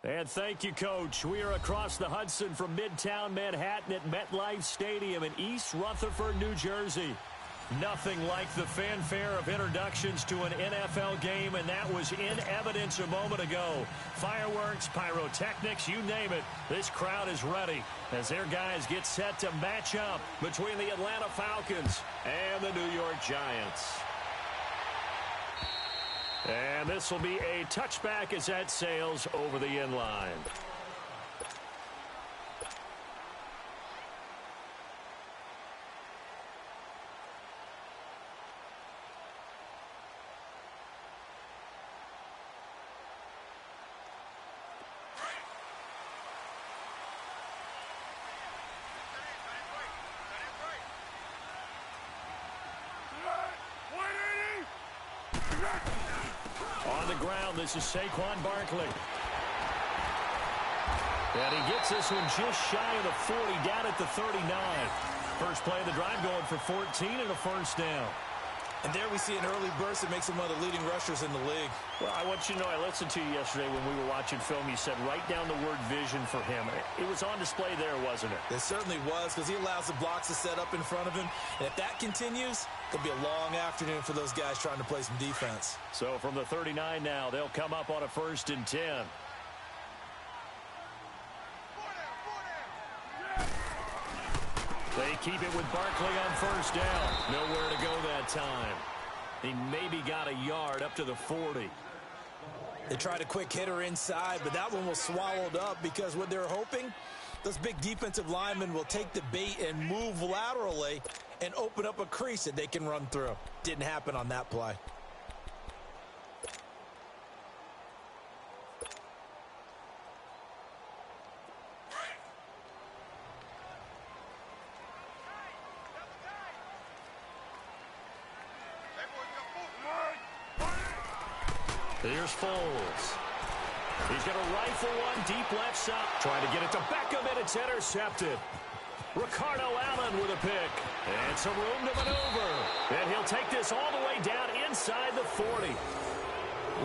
And thank you, Coach. We are across the Hudson from Midtown Manhattan at MetLife Stadium in East Rutherford, New Jersey. Nothing like the fanfare of introductions to an NFL game, and that was in evidence a moment ago. Fireworks, pyrotechnics, you name it. This crowd is ready as their guys get set to match up between the Atlanta Falcons and the New York Giants. And this will be a touchback as that sails over the end line. On the ground, this is Saquon Barkley. And he gets this one just shy of the 40, down at the 39. First play of the drive going for 14 and a first down. And there we see an early burst that makes him one of the leading rushers in the league. Well, I want you to know, I listened to you yesterday when we were watching film. You said write down the word vision for him. It was on display there, wasn't it? It certainly was, because he allows the blocks to set up in front of him. And if that continues, it'll be a long afternoon for those guys trying to play some defense. So from the 39 now, they'll come up on a 1st and 10. They keep it with Barkley on 1st down. Nowhere to go that time. He maybe got a yard up to the 40. They tried a quick hitter inside, but that one was swallowed up because what they're hoping, those big defensive linemen will take the bait and move laterally and open up a crease that they can run through. Didn't happen on that play. Here's Foles. He's going to rifle one deep left side. Trying to get it to Beckham, and it's intercepted. Ricardo Allen with a pick. And some room to maneuver. And he'll take this all the way down inside the 40.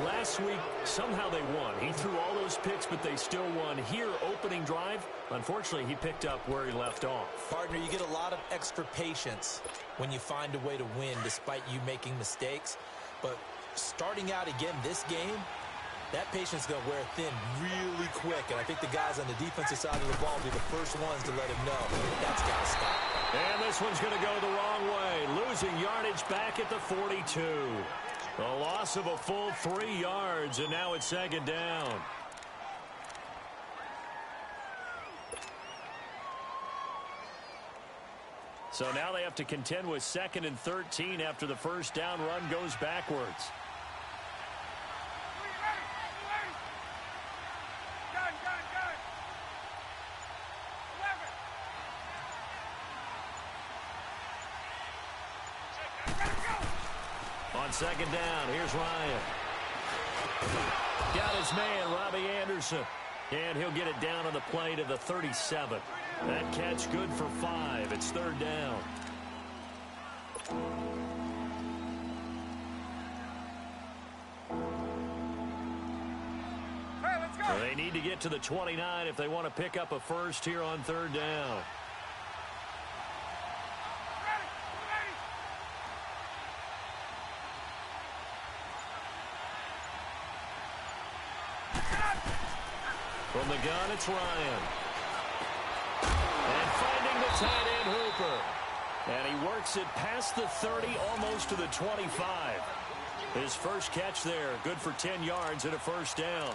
Last week, somehow they won. He threw all those picks, but they still won. Here, opening drive, unfortunately, he picked up where he left off. Partner, you get a lot of extra patience when you find a way to win despite you making mistakes. But starting out again this game, that patience is going to wear thin really quick. And I think the guys on the defensive side of the ball will be the first ones to let him know that's got to stop. And this one's going to go the wrong way. Losing yardage back at the 42. A loss of a full 3 yards, and now it's 2nd down. So now they have to contend with 2nd and 13 after the first down run goes backwards. On 2nd down, here's Ryan. Got his man, Robbie Anderson. And he'll get it down on the play to the 37. That catch good for 5. It's 3rd down. Hey, let's go. They need to get to the 29 if they want to pick up a first here on 3rd down. From the gun, it's Ryan. And finding the tight end, Hooper. And he works it past the 30, almost to the 25. His first catch there, good for 10 yards and a first down.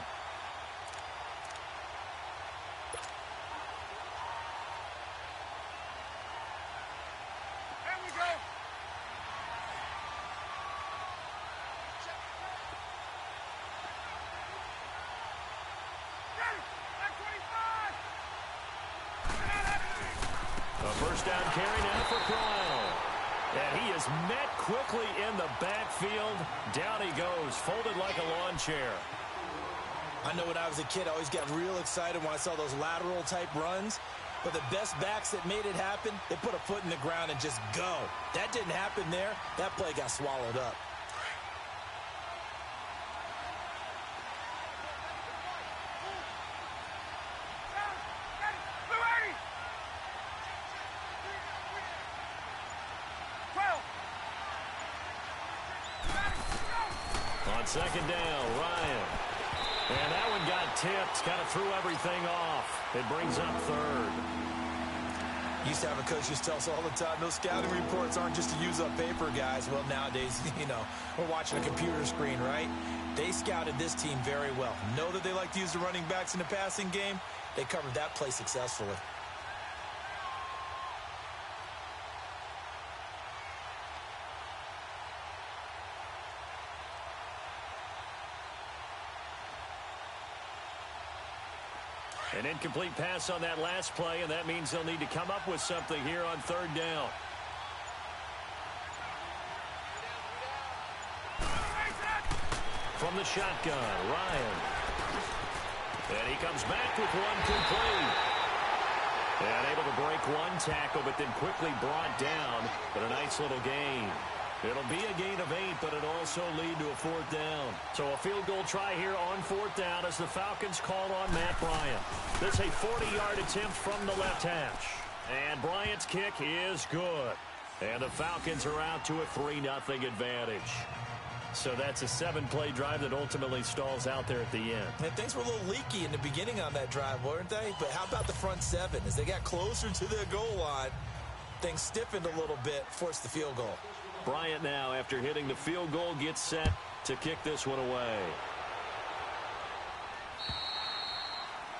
First down carry now for Crowell. And he is met quickly in the backfield. Down he goes, folded like a lawn chair. I know when I was a kid, I always got real excited when I saw those lateral type runs. But the best backs that made it happen, they put a foot in the ground and just go. That didn't happen there. That play got swallowed up. Second down, Ryan. And that one got tipped, kind of threw everything off. It brings up third. Used to have a coach used to tell us all the time, those scouting reports aren't just to use up paper, guys. Well, nowadays, we're watching a computer screen, right? They scouted this team very well. Know that they like to use the running backs in the passing game. They covered that play successfully. An incomplete pass on that last play, and that means they'll need to come up with something here on third down. From the shotgun, Ryan. And he comes back with one complete. And able to break one tackle, but then quickly brought down. But a nice little gain. It'll be a gain of 8, but it'll also lead to a fourth down. So a field goal try here on fourth down as the Falcons called on Matt Bryant. This a 40-yard attempt from the left hash. And Bryant's kick is good. And the Falcons are out to a 3-0 advantage. So that's a 7-play drive that ultimately stalls out there at the end. And things were a little leaky in the beginning on that drive, weren't they? But how about the front 7? As they got closer to their goal line, things stiffened a little bit, forced the field goal. Bryant now, after hitting the field goal, gets set to kick this one away.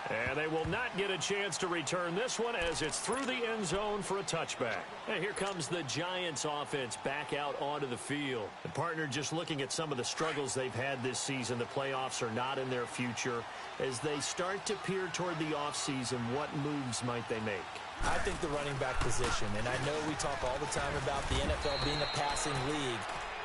And they will not get a chance to return this one as it's through the end zone for a touchback. And here comes the Giants offense back out onto the field. The partner just looking at some of the struggles they've had this season. The playoffs are not in their future. As they start to peer toward the offseason, what moves might they make? I think the running back position, and I know we talk all the time about the NFL being a passing league,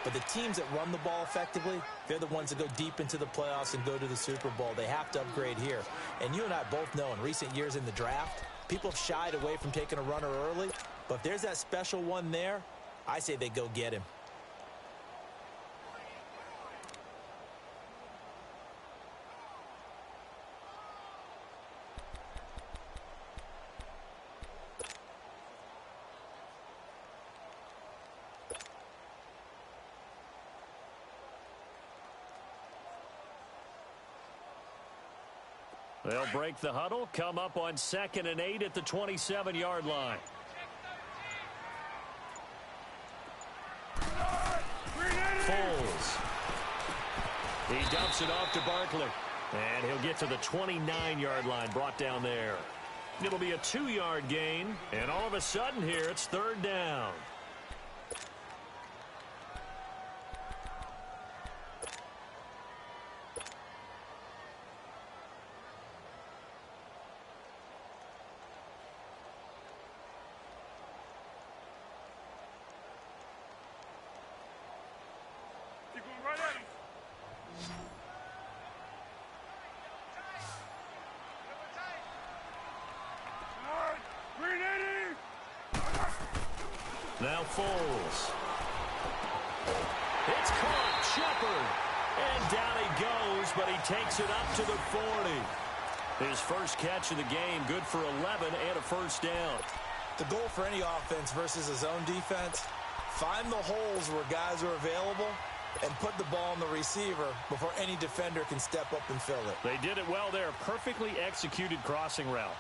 but the teams that run the ball effectively, they're the ones that go deep into the playoffs and go to the Super Bowl. They have to upgrade here. And you and I both know in recent years in the draft, people have shied away from taking a runner early, but if there's that special one there, I say they go get him. They'll break the huddle, come up on 2nd and 8 at the 27-yard line. Foles. He dumps it off to Barkley. And he'll get to the 29-yard line, brought down there. It'll be a 2-yard gain. And all of a sudden here, it's third down. Now Foles. It's caught. Shepard. And down he goes, but he takes it up to the 40. His first catch of the game, good for 11 and a first down. The goal for any offense versus a zone defense, find the holes where guys are available and put the ball on the receiver before any defender can step up and fill it. They did it well there. Perfectly executed crossing route.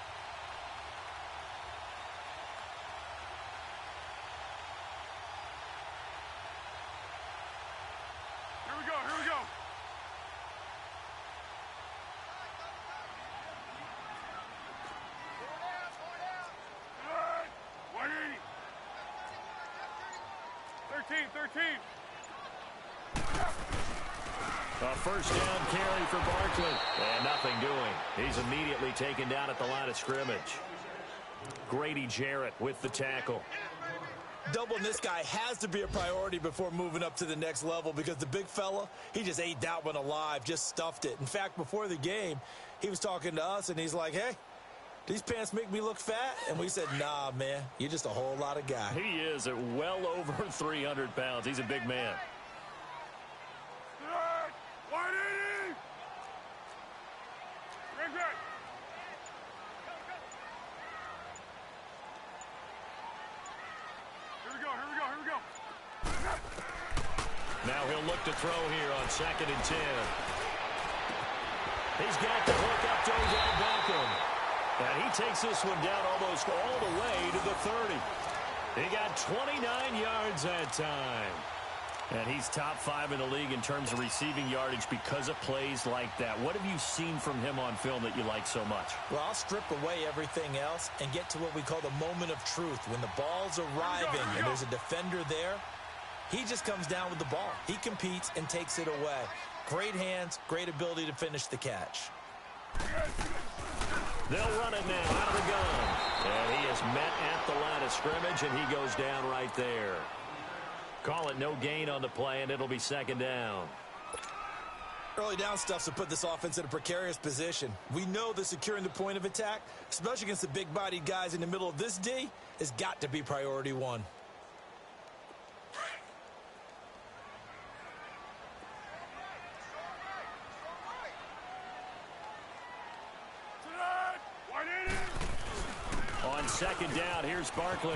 Here we go. Good. 180. 13. A first down carry for Barkley. And nothing doing. He's immediately taken down at the line of scrimmage. Grady Jarrett with the tackle. Doubling this guy has to be a priority before moving up to the next level because the big fella, he just ate that one alive, just stuffed it. In fact, before the game, he was talking to us, and he's like, hey, these pants make me look fat? And we said, nah, man, you're just a whole lot of guy. He is at well over 300 pounds. He's a big man. 180. Good. Here we go. Now he'll look to throw here on 2nd and 10. He's got the hook up to Odell Beckham. And he takes this one down almost all the way to the 30. He got 29 yards that time. And he's top 5 in the league in terms of receiving yardage because of plays like that. What have you seen from him on film that you like so much? Well, I'll strip away everything else and get to what we call the moment of truth. When the ball's arriving and there's a defender there, he just comes down with the ball. He competes and takes it away. Great hands, great ability to finish the catch. They'll run it now out of the gun. And he is met at the line of scrimmage, and he goes down right there. Call it no gain on the play, and it'll be 2nd down. Early down stuff to put this offense in a precarious position. We know that securing the point of attack, especially against the big-bodied guys in the middle of this D, has got to be priority 1. On 2nd down, here's Barkley.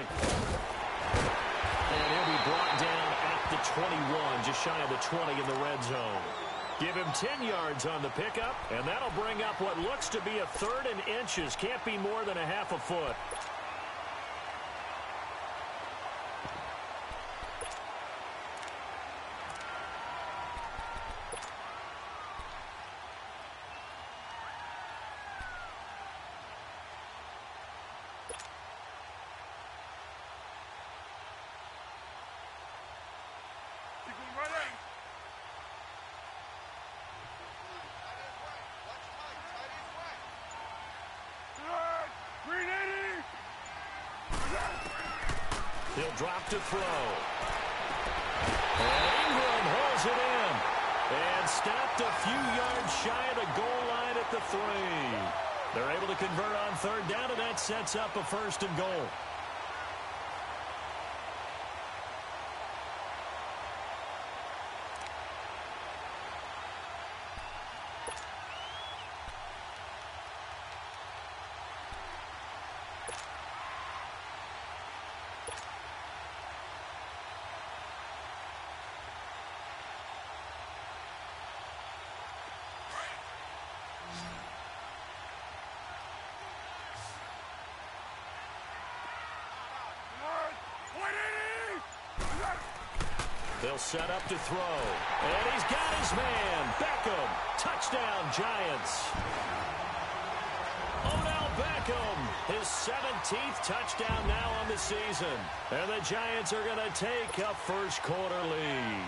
And he'll be brought down at the 21, just shy of the 20 in the red zone. Give him 10 yards on the pickup, and that'll bring up what looks to be a 3rd and inches. Can't be more than a half a foot. He'll drop to throw. And Ingram holds it in. And stopped a few yards shy of the goal line at the 3. They're able to convert on 3rd down, and that sets up a 1st and goal. They'll set up to throw. And he's got his man. Beckham. Touchdown, Giants. Odell Beckham, his 17th touchdown now on the season. And the Giants are going to take a first-quarter lead.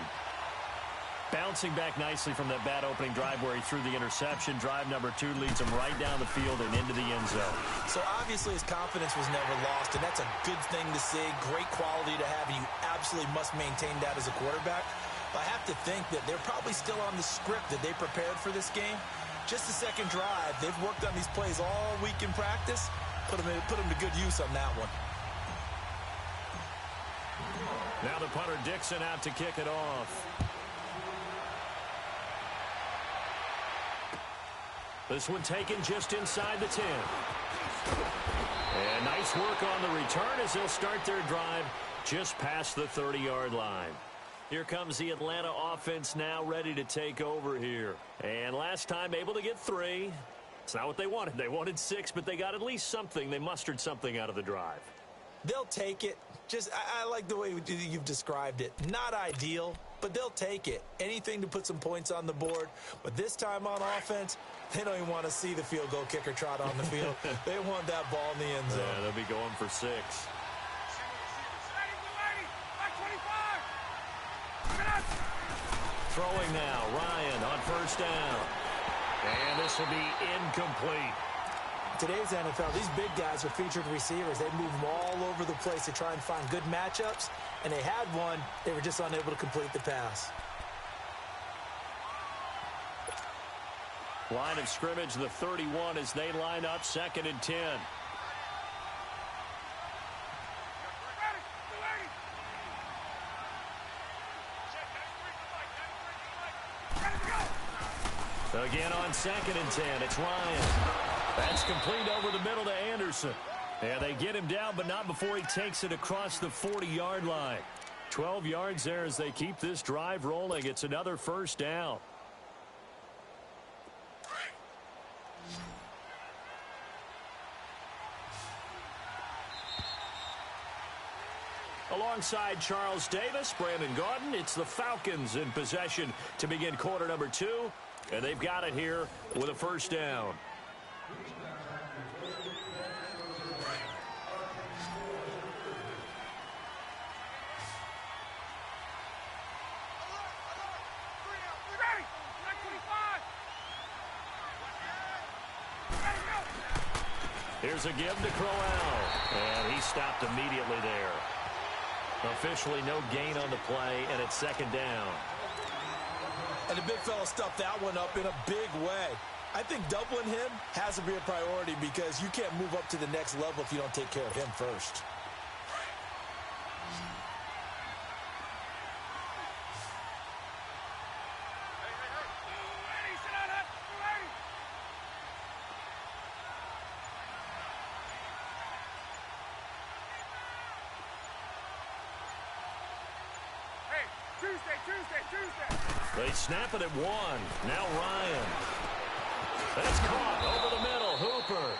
Bouncing back nicely from that bad opening drive where he threw the interception. Drive number 2 leads him right down the field and into the end zone. So obviously his confidence was never lost, and that's a good thing to see. Great quality to have, and you absolutely must maintain that as a quarterback. But I have to think that they're probably still on the script that they prepared for this game. Just the second drive. They've worked on these plays all week in practice. Put them to good use on that one. Now the punter Dixon out to kick it off. This one taken just inside the 10. And nice work on the return as they'll start their drive just past the 30-yard line. Here comes the Atlanta offense now ready to take over here. And last time able to get 3. It's not what they wanted. They wanted 6, but they got at least something. They mustered something out of the drive. They'll take it. I like the way you've described it. Not ideal, but they'll take it. Anything to put some points on the board. But this time on offense, they don't even want to see the field goal kicker trot on the field. They want that ball in the end zone. Yeah, they'll be going for 6. Throwing now, Ryan on 1st down. And this will be incomplete. Today's NFL, these big guys are featured receivers. They move them all over the place to try and find good matchups. And they had one. They were just unable to complete the pass. Line of scrimmage, the 31 as they line up 2nd and 10. Again on 2nd and 10, it's Ryan. That's complete over the middle to Anderson. And they get him down, but not before he takes it across the 40-yard line. 12 yards there as they keep this drive rolling. It's another first down. Alongside Charles Davis, Brandon Gaudin, it's the Falcons in possession to begin quarter number 2. And they've got it here with a first down. Here's a give to Crowell, and he stopped immediately there. Officially no gain on the play, and it's second down. And the big fella stuffed that one up in a big way. I think doubling him has to be a priority because you can't move up to the next level if you don't take care of him first. They snap it at 1. Now Ryan. That's caught over the middle. Hooper.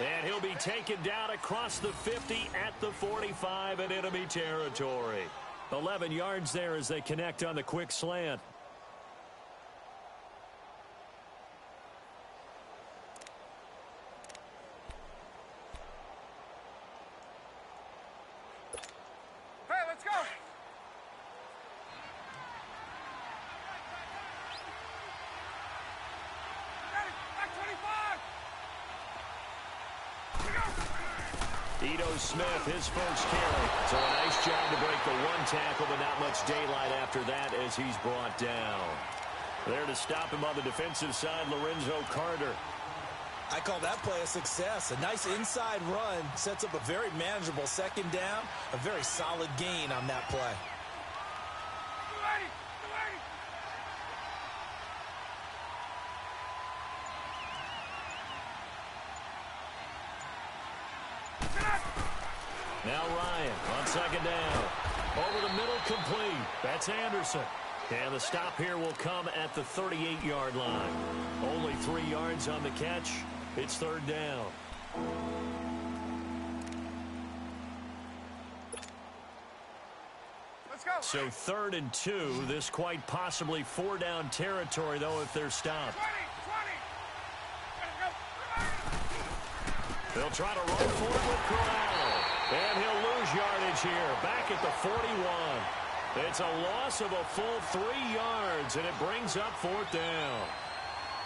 And he'll be taken down across the 50 at the 45 in enemy territory. 11 yards there as they connect on the quick slant. Hey, let's go. Ito Smith, his first carry. So a nice job to break the one tackle, but not much daylight after that as he's brought down. There to stop him on the defensive side, Lorenzo Carter. I call that play a success. A nice inside run sets up a very manageable second down. A very solid gain on that play. Now Ryan on second down. Over the middle, complete. That's Anderson. And the stop here will come at the 38-yard line. Only 3 yards on the catch. It's third down. Let's go. So 3rd and 2. This quite possibly 4-down territory, though, if they're stopped. 20. They'll try to run for it with Corral. And he'll lose yardage here. Back at the 41. It's a loss of a full 3 yards, and it brings up 4th down.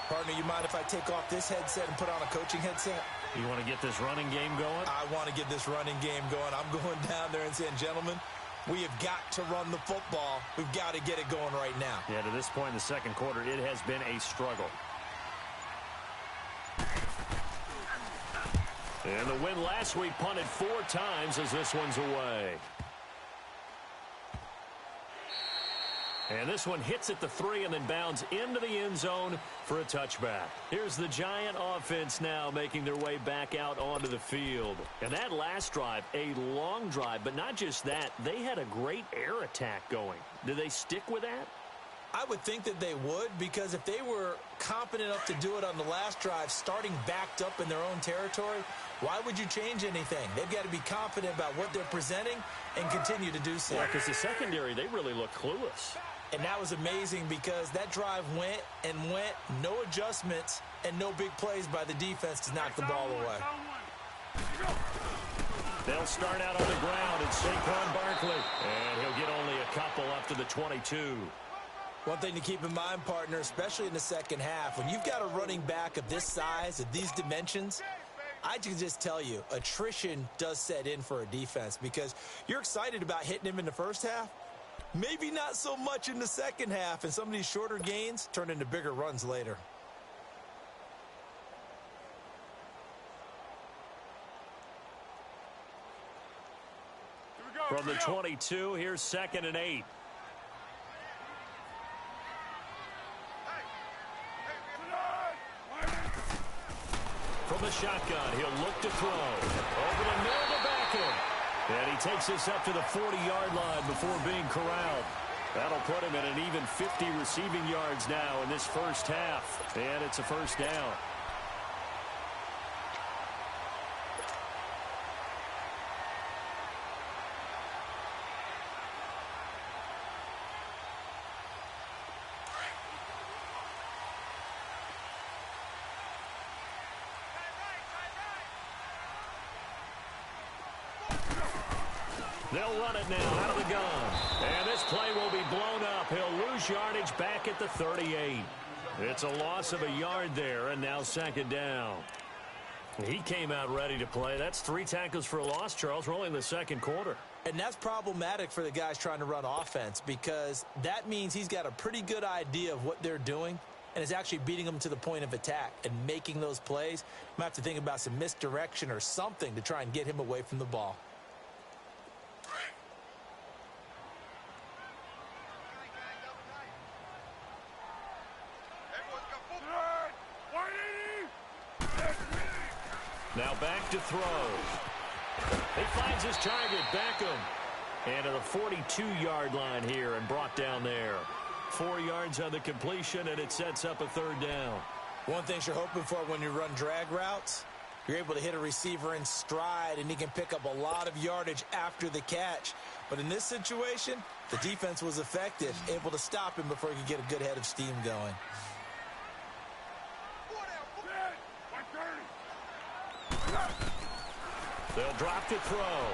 Partner, you mind if I take off this headset and put on a coaching headset? You want to get this running game going? I want to get this running game going. I'm going down there and saying, gentlemen, we have got to run the football. We've got to get it going right now. Yeah, to this point in the second quarter, it has been a struggle. And the win last week punted 4 times as this one's away. And this one hits at the 3 and then bounds into the end zone for a touchback. Here's the Giant offense now making their way back out onto the field. And that last drive, a long drive, but not just that, they had a great air attack going. Do they stick with that? I would think that they would, because if they were competent enough to do it on the last drive, starting backed up in their own territory, why would you change anything? They've got to be confident about what they're presenting and continue to do so. Yeah, because the secondary, they really look clueless. And that was amazing because that drive went and went, no adjustments, and no big plays by the defense to knock the ball away. They'll start out on the ground. It's Saquon Barkley. And he'll get only a couple up to the 22. One thing to keep in mind, partner, especially in the second half, when you've got a running back of this size, of these dimensions, I can just tell you, attrition does set in for a defense because you're excited about hitting him in the first half. Maybe not so much in the second half, and some of these shorter gains turn into bigger runs later. From the 22, here's 2nd and 8. From the shotgun, he'll look to throw. Over the middle to Beckham. And he takes this up to the 40-yard line before being corralled. That'll put him at an even 50 receiving yards now in this first half. And it's a first down. They'll run it now out of the gun. And this play will be blown up. He'll lose yardage back at the 38. It's a loss of a yard there, and now second down. He came out ready to play. That's 3 tackles for a loss, Charles. We're only in the second quarter. And that's problematic for the guys trying to run offense because that means he's got a pretty good idea of what they're doing and is actually beating them to the point of attack and making those plays. Might have to think about some misdirection or something to try and get him away from the ball. Now back to throw. He finds his target, Beckham. And to the 42-yard line here and brought down there. 4 yards on the completion, and it sets up a third down. One thing you're hoping for when you run drag routes, you're able to hit a receiver in stride, and he can pick up a lot of yardage after the catch. But in this situation, the defense was effective, able to stop him before he could get a good head of steam going. They'll drop to throw.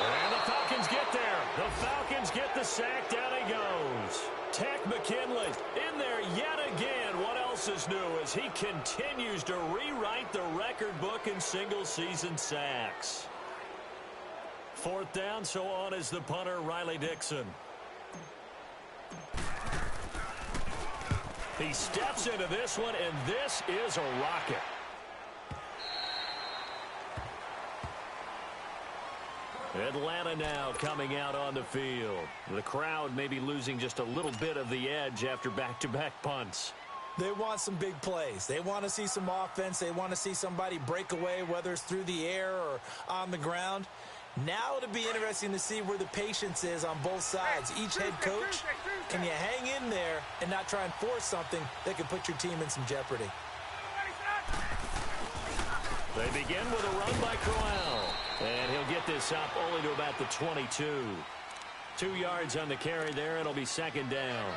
And the Falcons get there. The Falcons get the sack. Down he goes. Tech McKinley in there yet again. What else is new as he continues to rewrite the record book in single-season sacks. Fourth down, so on is the punter, Riley Dixon. He steps into this one, and this is a rocket. Atlanta now coming out on the field. The crowd may be losing just a little bit of the edge after back-to-back punts. They want some big plays. They want to see some offense. They want to see somebody break away, whether it's through the air or on the ground. Now it'll be interesting to see where the patience is on both sides. Each head coach, can you hang in there and not try and force something that could put your team in some jeopardy? They begin with a run by Crowell. And he'll get this up only to about the 22. 2 yards on the carry there. It'll be second down.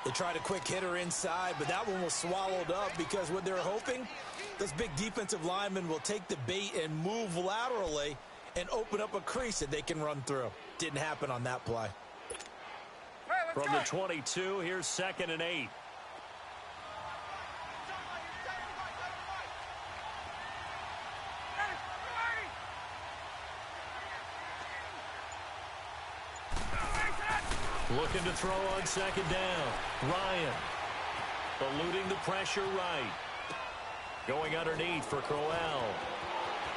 They tried a quick hitter inside, but that one was swallowed up because what they're hoping, those big defensive linemen will take the bait and move laterally and open up a crease that they can run through. Didn't happen on that play. From the 22, here's 2nd and 8. Looking to throw on second down. Ryan eluding the pressure right. Going underneath for Crowell.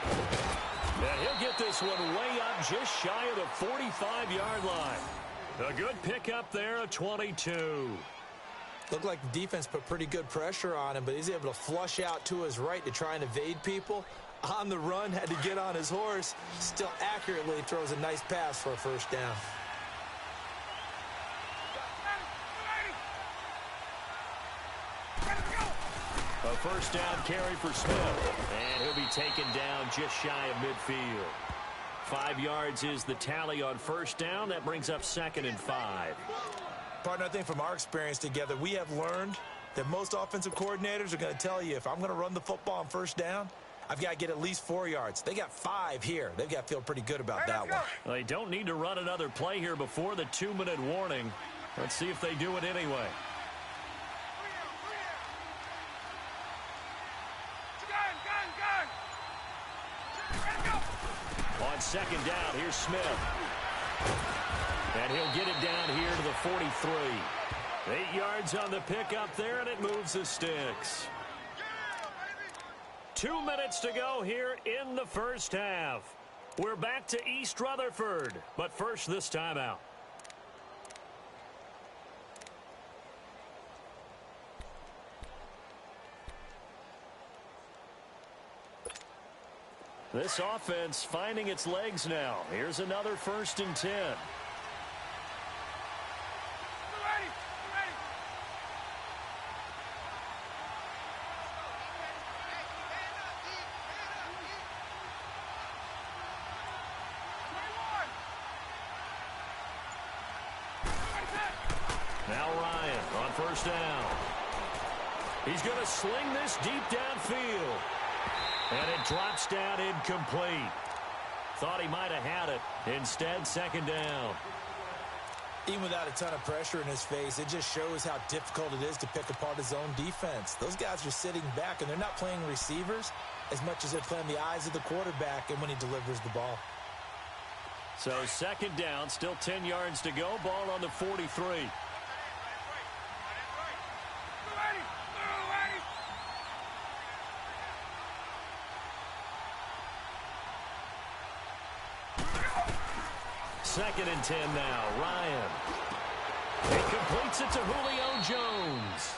And he'll get this one way up just shy of the 45-yard line. A good pickup there at 22. Looked like the defense put pretty good pressure on him, but he's able to flush out to his right to try and evade people. On the run, had to get on his horse. Still accurately throws a nice pass for a first down. A first down carry for Smith. And he'll be taken down just shy of midfield. 5 yards is the tally on first down. That brings up 2nd and 5. Partner, I think from our experience together, we have learned that most offensive coordinators are going to tell you, if I'm going to run the football on first down, I've got to get at least 4 yards. They got 5 here. They've got to feel pretty good about that one. They don't need to run another play here before the 2-minute warning. Let's see if they do it anyway. On second down, here's Smith. And he'll get it down here to the 43. 8 yards on the pickup there, and it moves the sticks. 2 minutes to go here in the first half. We're back to East Rutherford, but first this timeout. This offense finding its legs now. Here's another 1st and 10. Now Ryan on 1st down. He's going to sling this deep downfield. And it drops down incomplete. Thought he might have had it. Instead, 2nd down. Even without a ton of pressure in his face, it just shows how difficult it is to pick apart his own defense. Those guys are sitting back, and they're not playing receivers as much as they're playing the eyes of the quarterback and when he delivers the ball. So 2nd down, still 10 yards to go. Ball on the 43. Second and 10 now. Ryan. He completes it to Julio Jones.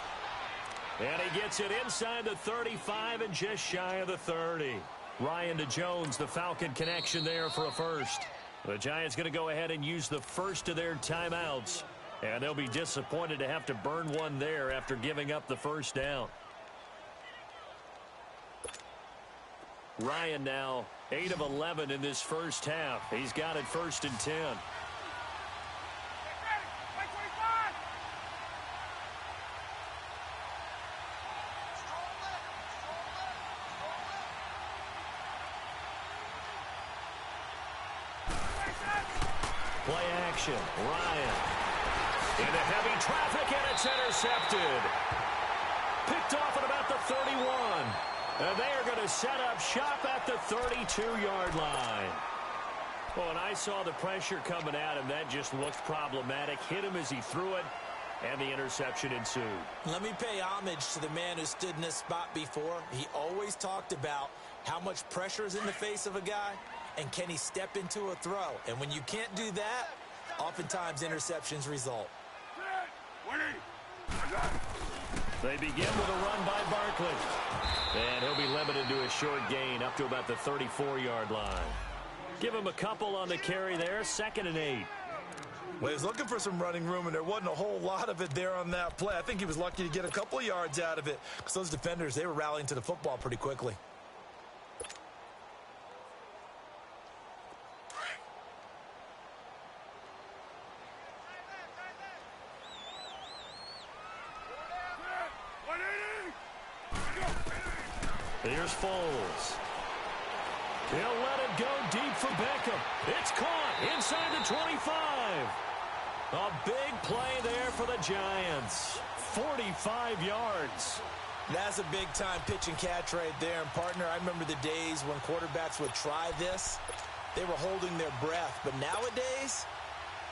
And he gets it inside the 35 and just shy of the 30. Ryan to Jones, the Falcon connection there for a first. The Giants going to go ahead and use the first of their timeouts. And they'll be disappointed to have to burn one there after giving up the 1st down. Ryan now 8 of 11 in this 1st half. He's got it 1st and 10. Play action. Ryan into heavy traffic, and it's intercepted. Picked off at about the 31. And they are going to set up shop at the 32-yard line. Well, and I saw the pressure coming at him. That just looked problematic. Hit him as he threw it, and the interception ensued. Let me pay homage to the man who stood in this spot before. He always talked about how much pressure is in the face of a guy, and can he step into a throw. And when you can't do that, oftentimes interceptions result. They begin with a run by Barkley. And he'll be limited to a short gain up to about the 34-yard line. Give him a couple on the carry there. 2nd and 8. Well, he was looking for some running room, and there wasn't a whole lot of it there on that play. I think he was lucky to get a couple of yards out of it because those defenders, they were rallying to the football pretty quickly. Here's Foles. He'll let it go deep for Beckham. It's caught inside the 25. A big play there for the Giants. 45 yards. That's a big-time pitch and catch right there. And, partner, I remember the days when quarterbacks would try this. They were holding their breath. But nowadays,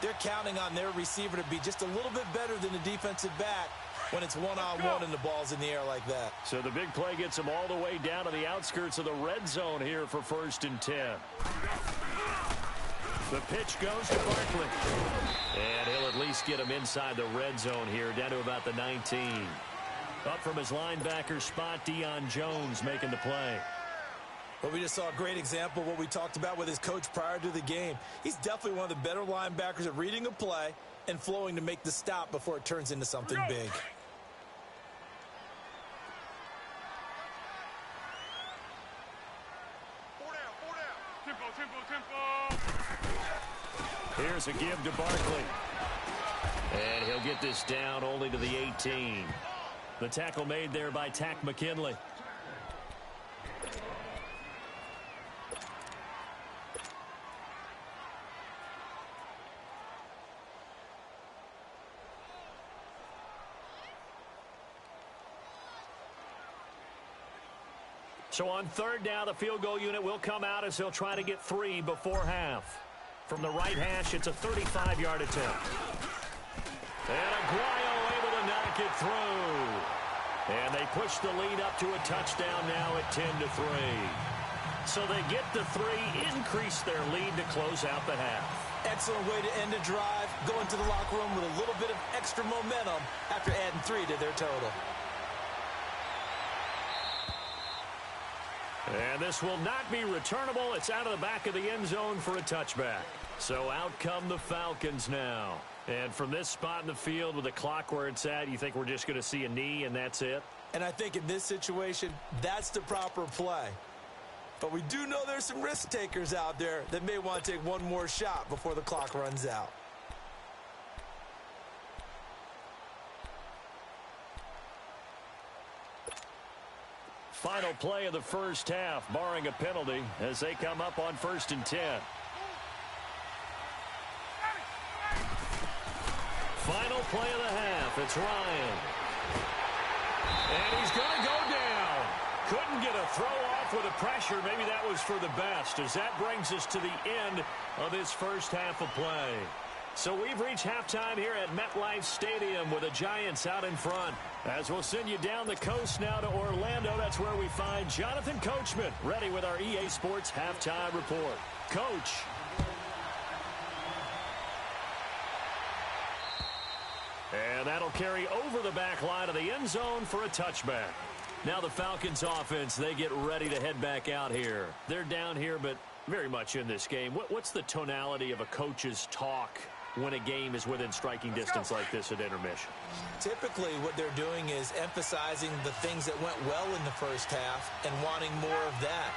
they're counting on their receiver to be just a little bit better than the defensive back when it's one-on-one and the ball's in the air like that. So the big play gets him all the way down to the outskirts of the red zone here for 1st and 10. The pitch goes to Barkley. And he'll at least get him inside the red zone here, down to about the 19. Up from his linebacker spot, Deion Jones making the play. Well, we just saw a great example of what we talked about with his coach prior to the game. He's definitely one of the better linebackers at reading a play and flowing to make the stop before it turns into something big. Here's a give to Barkley. And he'll get this down only to the 18. The tackle made there by Tack McKinley. So on 3rd down, the field goal unit will come out as they'll try to get 3 before half. From the right hash, it's a 35-yard attempt. And Aguayo able to knock it through. And they push the lead up to a touchdown now at 10-3. So they get the 3, increase their lead to close out the half. Excellent way to end a drive, go into the locker room with a little bit of extra momentum after adding 3 to their total. And this will not be returnable. It's out of the back of the end zone for a touchback. So out come the Falcons now. And from this spot in the field with the clock where it's at, you think we're just going to see a knee and that's it? And I think in this situation, that's the proper play. But we do know there's some risk takers out there that may want to take one more shot before the clock runs out. Final play of the first half, barring a penalty, as they come up on 1st and 10. Final play of the half. It's Ryan. And he's going to go down. Couldn't get a throw off with the pressure. Maybe that was for the best, as that brings us to the end of this first half of play. So we've reached halftime here at MetLife Stadium with the Giants out in front. As we'll send you down the coast now to Orlando, that's where we find Jonathan Coachman ready with our EA Sports Halftime Report. Coach. And that'll carry over the back line of the end zone for a touchback. Now the Falcons offense, they get ready to head back out here. They're down here, but very much in this game. What's the tonality of a coach's talk when a game is within striking distance like this at intermission? Typically, what they're doing is emphasizing the things that went well in the first half and wanting more of that.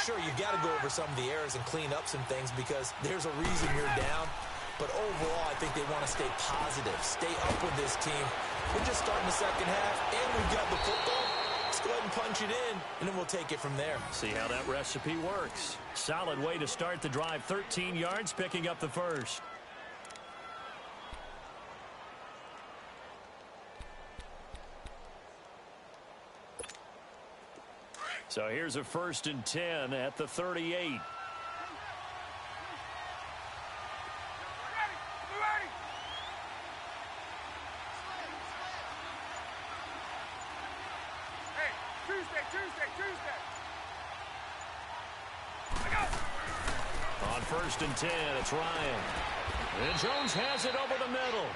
Sure, you've got to go over some of the errors and clean up some things because there's a reason you're down. But overall, I think they want to stay positive, stay up with this team. We're just starting the second half, and we've got the football. Let's go ahead and punch it in, and then we'll take it from there. See how that recipe works. Solid way to start the drive. 13 yards, picking up the first. So here's a 1st and 10 at the 38. On 1st and 10, it's Ryan. And Jones has it over the middle.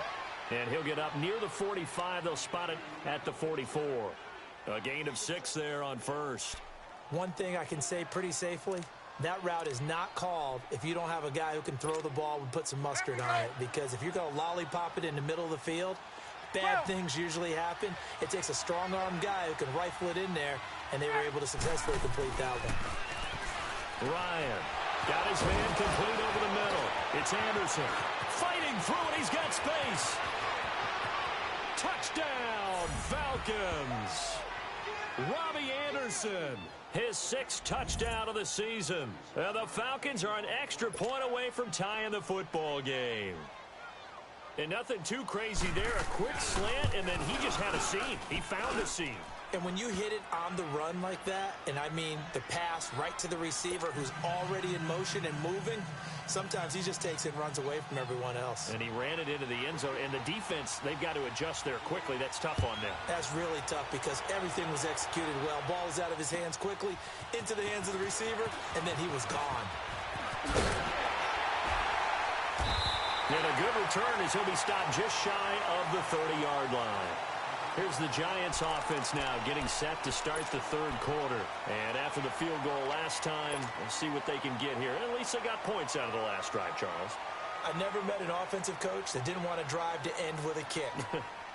And he'll get up near the 45. They'll spot it at the 44. A gain of 6 there on 1st. One thing I can say pretty safely, that route is not called if you don't have a guy who can throw the ball and put some mustard on it. Because if you're going to lollipop it in the middle of the field, bad things usually happen. It takes a strong-armed guy who can rifle it in there, and they were able to successfully complete that one. Ryan got his man complete over the middle. It's Anderson fighting through it. He's got space. Touchdown, Falcons. Robbie Anderson, his 6th touchdown of the season. And the Falcons are an extra point away from tying the football game. And nothing too crazy there. A quick slant, and then he just had a seam. He found a seam. And when you hit it on the run like that, and I mean the pass right to the receiver who's already in motion and moving, sometimes he just takes it and runs away from everyone else. And he ran it into the end zone. And the defense, they've got to adjust there quickly. That's tough on them. That's really tough because everything was executed well. Ball was out of his hands quickly, into the hands of the receiver, and then he was gone. And a good return as he'll be stopped just shy of the 30-yard line. Here's the Giants offense now getting set to start the 3rd quarter. And after the field goal last time, we'll see what they can get here. At least they got points out of the last drive, Charles. I never met an offensive coach that didn't want to drive to end with a kick.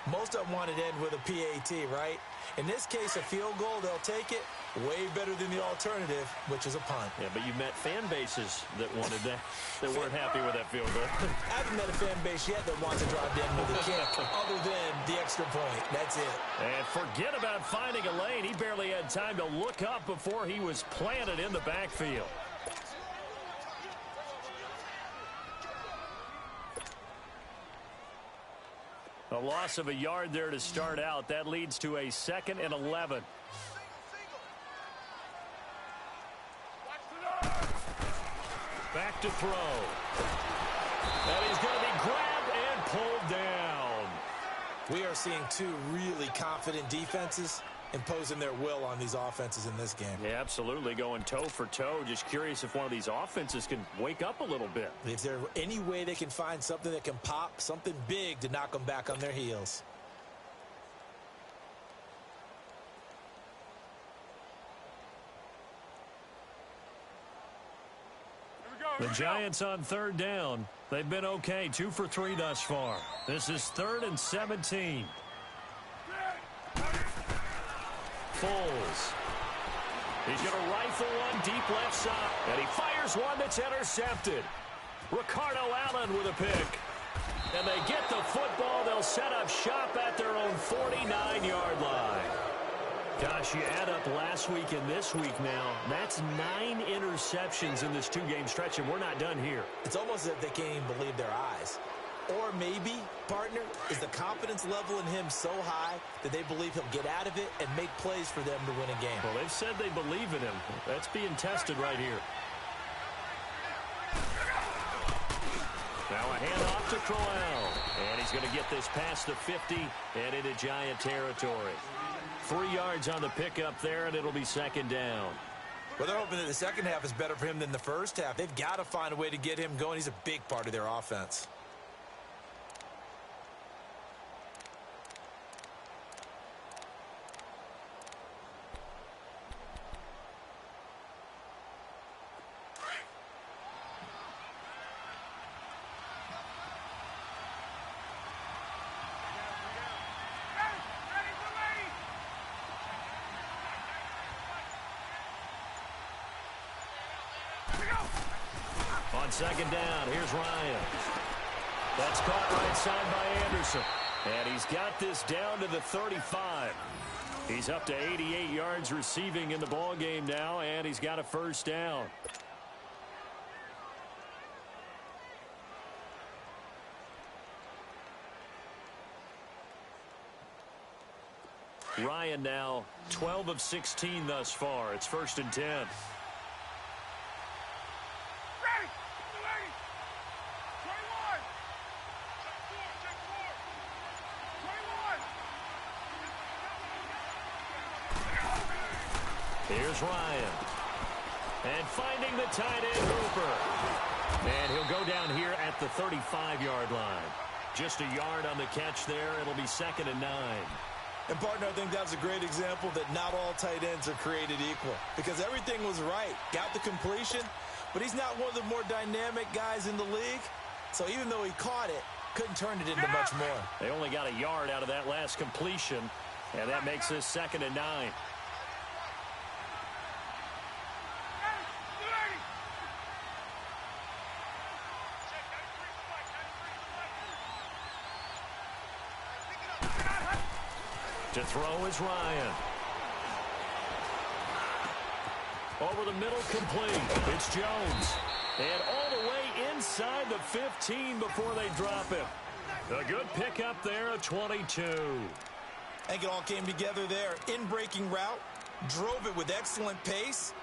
Most of them wanted to end with a PAT, right? In this case, a field goal, they'll take it. Way better than the alternative, which is a punt. Yeah, but you met fan bases that wanted that, that weren't happy with that field goal. I haven't met a fan base yet that wants to drive to end with a kick, other than the extra point. That's it. And forget about finding a lane. He barely had time to look up before he was planted in the backfield. A loss of a yard there to start out. That leads to a 2nd and 11. Back to throw. And he's going to be grabbed and pulled down. We are seeing two really confident defenses imposing their will on these offenses in this game. Yeah, absolutely. Going toe for toe. Just curious if one of these offenses can wake up a little bit. If there's any way they can find something that can pop, something big to knock them back on their heels. The Giants on third down. They've been okay, 2 for 3 thus far. This is 3rd and 17. Foles. He's going to rifle one deep left side. And he fires one that's intercepted. Ricardo Allen with a pick. And they get the football. They'll set up shop at their own 49-yard line. Gosh, you add up last week and this week now. That's 9 interceptions in this 2-game stretch, and we're not done here. It's almost as if they can't even believe their eyes. Or maybe, partner, is the confidence level in him so high that they believe he'll get out of it and make plays for them to win a game. Well, they've said they believe in him. That's being tested right here. Now a handoff to Crowell. And he's going to get this past the 50 and into Giant territory. 3 yards on the pickup there, and it'll be 2nd down. Well, they're hoping that the second half is better for him than the first half. They've got to find a way to get him going. He's a big part of their offense. On 2nd down, here's Ryan. That's caught right side by Anderson. And he's got this down to the 35. He's up to 88 yards receiving in the ballgame now, and he's got a 1st down. Ryan now 12 of 16 thus far. It's 1st and 10. Here's Ryan. And finding the tight end, Hooper. And he'll go down here at the 35-yard line. Just a yard on the catch there. It'll be 2nd and 9. And, partner, I think that's a great example that not all tight ends are created equal. Because everything was right. Got the completion, but he's not one of the more dynamic guys in the league. So even though he caught it, couldn't turn it into much more. They only got a yard out of that last completion, and that makes this 2nd and 9. To throw is Ryan. Over the middle, complete. It's Jones. And all the way inside the 15 before they drop him. A good pickup there, a 22. I think it all came together there. In-breaking route, drove it with excellent pace.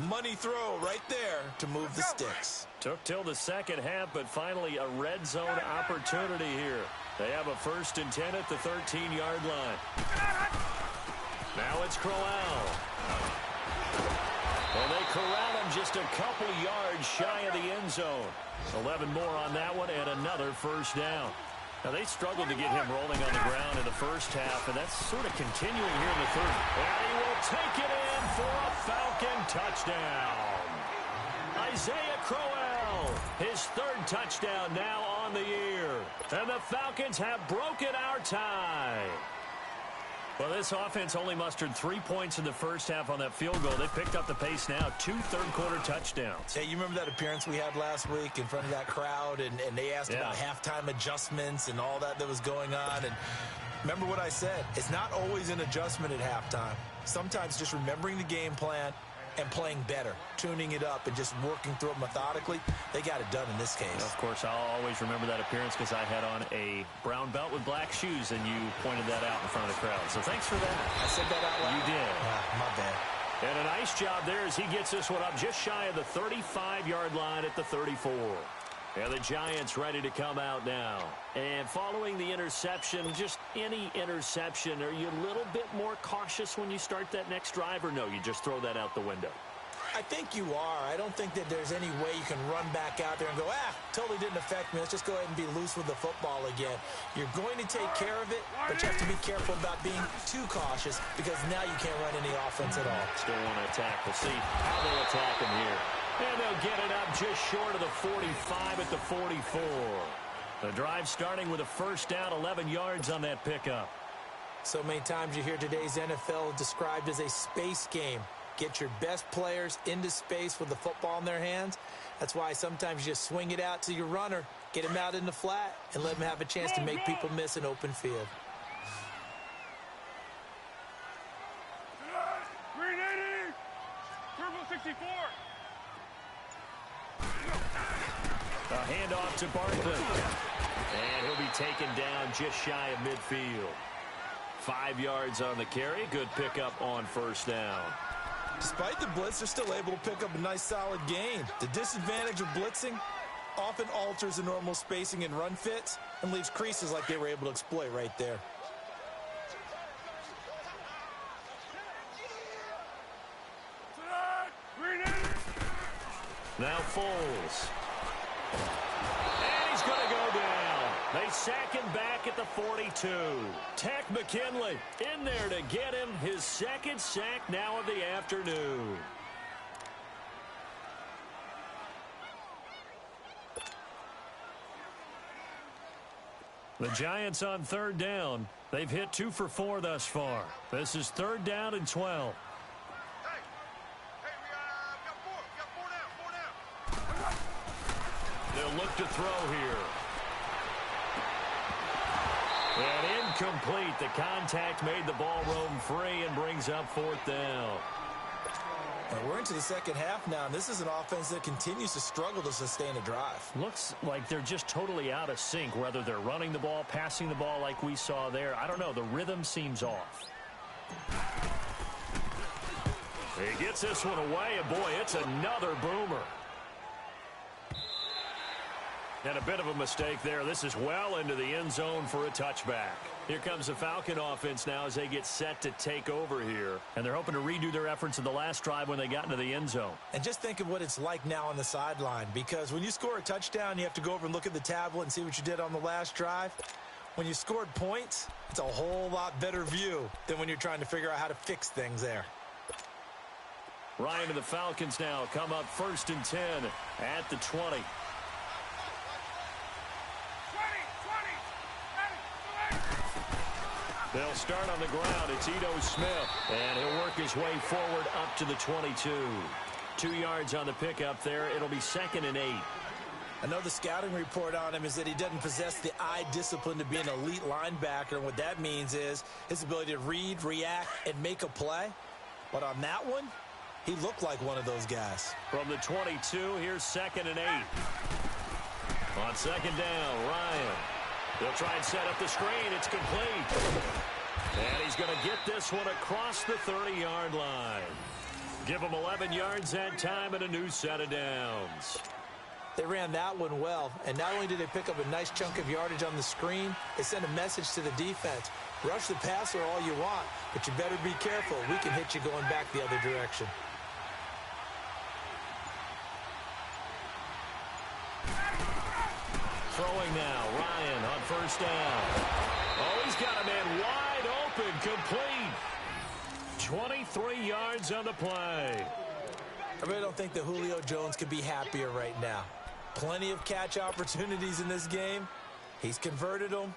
Money throw right there to move the sticks. Took till the second half, but finally a red zone opportunity here. They have a 1st and 10 at the 13-yard line. Now it's Crowell. And they corral him just a couple yards shy of the end zone. 11 more on that one and another 1st down. Now, they struggled to get him rolling on the ground in the first half, and that's sort of continuing here in the 3rd. And he will take it in for a Falcon touchdown. Isaiah Crowell, his 3rd touchdown now on the year. And the Falcons have broken our tie. Well, this offense only mustered 3 points in the first half on that field goal. They picked up the pace now, 2 third-quarter touchdowns. Hey, you remember that appearance we had last week in front of that crowd, and they asked about halftime adjustments and all that was going on. And remember what I said, it's not always an adjustment at halftime. Sometimes just remembering the game plan and playing better, tuning it up and just working through it methodically. They got it done in this case. Of course, I'll always remember that appearance because I had on a brown belt with black shoes, and you pointed that out in front of the crowd. So thanks for that. I said that out loud. You did. My bad. And a nice job there as he gets this one up just shy of the 35-yard line at the 34. And the Giants ready to come out now. And following the interception, just any interception, are you a little bit more cautious when you start that next drive, or no, you just throw that out the window? I think you are. I don't think that there's any way you can run back out there and go, totally didn't affect me. Let's just go ahead and be loose with the football again. You're going to take care of it, but you have to be careful about being too cautious because now you can't run any offense at all. Still want to attack. We'll see how they'll attack him here. And they'll get it up just short of the 45 at the 44. The drive starting with a first down, 11 yards on that pickup. So many times you hear today's NFL described as a space game. Get your best players into space with the football in their hands. That's why sometimes you just swing it out to your runner, get him out in the flat, and let him have a chance to make people miss an open field. Green 80! Turbo 64! A handoff to Barkley. And he'll be taken down just shy of midfield. 5 yards on the carry. Good pickup on first down. Despite the blitz, they're still able to pick up a nice solid gain. The disadvantage of blitzing often alters the normal spacing and run fits and leaves creases like they were able to exploit right there. Now Foles. And he's going to go down. They sack him back at the 42. Tech McKinley in there to get him his second sack now of the afternoon. The Giants on third down. They've hit 2 for 4 thus far. This is third down and 12. They'll look to throw here. And incomplete. The contact made the ball roam free and brings up fourth down. And we're into the second half now, and this is an offense that continues to struggle to sustain a drive. Looks like they're just totally out of sync, whether they're running the ball, passing the ball like we saw there. I don't know. The rhythm seems off. He gets this one away, and boy, it's another boomer. And a bit of a mistake there. This is well into the end zone for a touchback. Here comes the Falcon offense now as they get set to take over here. And they're hoping to redo their efforts in the last drive when they got into the end zone. And just think of what it's like now on the sideline, because when you score a touchdown, you have to go over and look at the tablet and see what you did on the last drive. When you scored points, it's a whole lot better view than when you're trying to figure out how to fix things there. Ryan and the Falcons now come up 1st and 10 at the 20. They'll start on the ground. It's Ito Smith. And he'll work his way forward up to the 22. 2 yards on the pickup there. It'll be 2nd and 8. I know the scouting report on him is that he doesn't possess the eye discipline to be an elite linebacker. And what that means is his ability to read, react, and make a play. But on that one, he looked like one of those guys. From the 22, here's 2nd and 8. On 2nd down, Ryan. They'll try and set up the screen. It's complete. And he's going to get this one across the 30-yard line. Give him 11 yards that time and a new set of downs. They ran that one well, and not only did they pick up a nice chunk of yardage on the screen, they sent a message to the defense. Rush the passer all you want, but you better be careful. We can hit you going back the other direction. Throwing now, Ryan on 1st down. Oh, he's got a man wide open, complete. 23 yards on the play. I really don't think that Julio Jones could be happier right now. Plenty of catch opportunities in this game. He's converted them,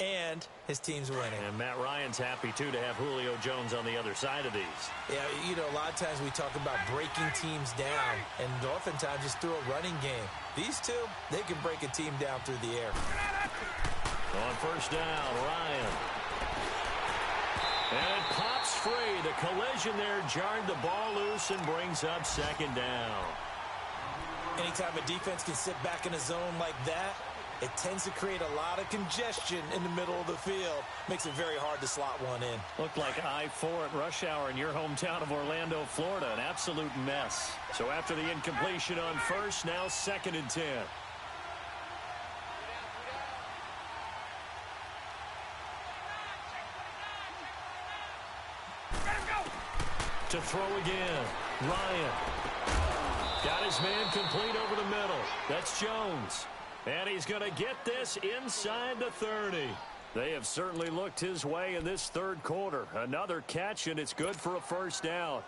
and his team's winning. And Matt Ryan's happy, too, to have Julio Jones on the other side of these. Yeah, you know, a lot of times we talk about breaking teams down, and oftentimes just through a running game. These two, they can break a team down through the air. On 1st down, Ryan. And it pops free. The collision there jarred the ball loose and brings up 2nd down. Anytime a defense can sit back in a zone like that, it tends to create a lot of congestion in the middle of the field. Makes it very hard to slot one in. Looked like I-4 at rush hour in your hometown of Orlando, Florida. An absolute mess. So after the incompletion on 1st, now 2nd and 10. To throw again. Ryan. Got his man complete over the middle. That's Jones. And he's going to get this inside the 30. They have certainly looked his way in this 3rd quarter. Another catch, and it's good for a 1st down.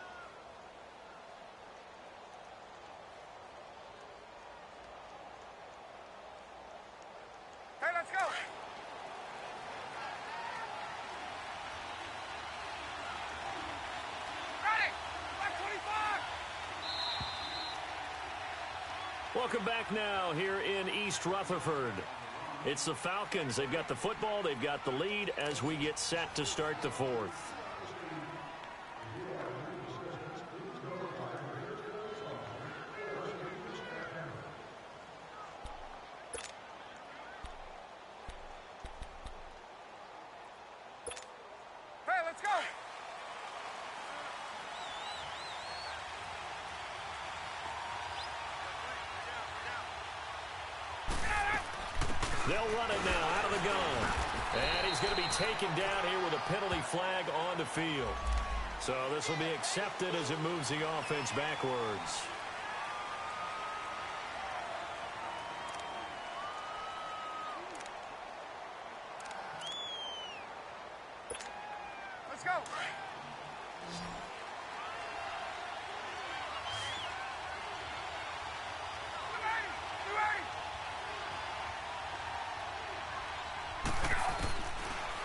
Welcome back now here in East Rutherford. It's the Falcons. They've got the football. They've got the lead as we get set to start the fourth. Hey, let's go. They'll run it now out of the gun. And he's going to be taken down here with a penalty flag on the field. So this will be accepted as it moves the offense backwards. Let's go.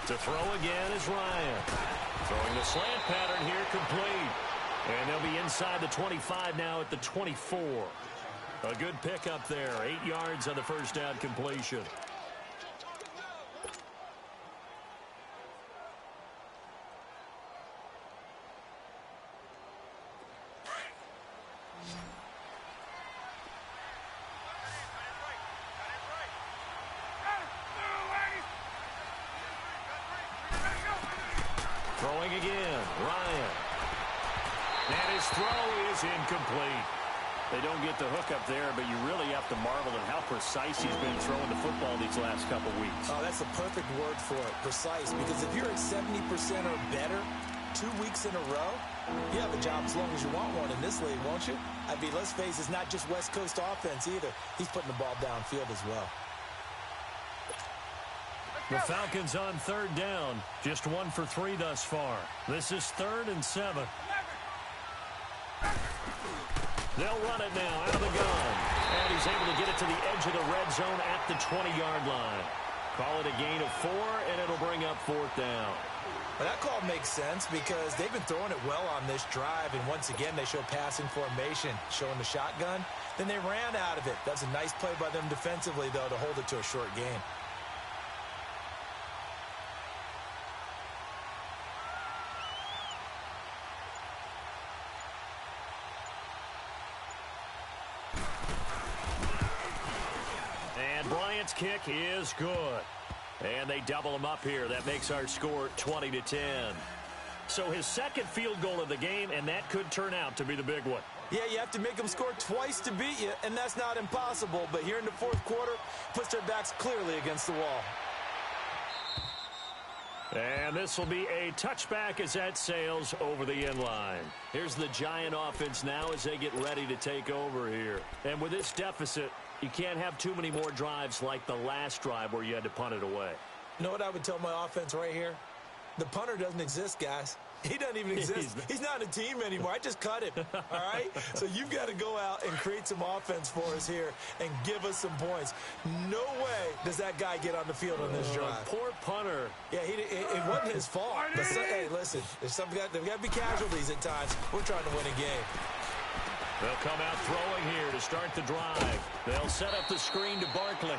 To throw again is Ryan. Throwing the slant pattern here complete. And they'll be inside the 25 now at the 24. A good pickup there. 8 yards on the first down completion. Throwing again, Ryan. And his throw is incomplete. They don't get the hook up there, but you really have to marvel at how precise he's been throwing the football these last couple weeks. Oh, that's the perfect word for it, precise. Because if you're at 70% or better 2 weeks in a row, you have a job as long as you want one in this league, won't you? I mean, let's face it, it's not just West Coast offense either. He's putting the ball downfield as well. The Falcons on third down. Just 1 for 3 thus far. This is 3rd and 7. They'll run it now out of the gun. And he's able to get it to the edge of the red zone at the 20-yard line. Call it a gain of 4, and it'll bring up 4th down. Well, that call makes sense because they've been throwing it well on this drive, and once again they show passing formation, showing the shotgun. Then they ran out of it. That's a nice play by them defensively, though, to hold it to a short game. Bryant's kick is good. And they double him up here. That makes our score 20-10. So his second field goal of the game, and that could turn out to be the big one. Yeah, you have to make them score twice to beat you, and that's not impossible. But here in the fourth quarter, puts their backs clearly against the wall. And this will be a touchback as that sails over the end line. Here's the Giant offense now as they get ready to take over here. And with this deficit, you can't have too many more drives like the last drive where you had to punt it away. You know what I would tell my offense right here? The punter doesn't exist, guys. He doesn't even exist. He's not a team anymore. I just cut him, all right? So you've got to go out and create some offense for us here and give us some points. No way does that guy get on the field on this drive. Poor punter. Yeah, it wasn't his fault. But hey, listen, there's got to be casualties at times. We're trying to win a game. They'll come out throwing here to start the drive. They'll set up the screen to Barkley.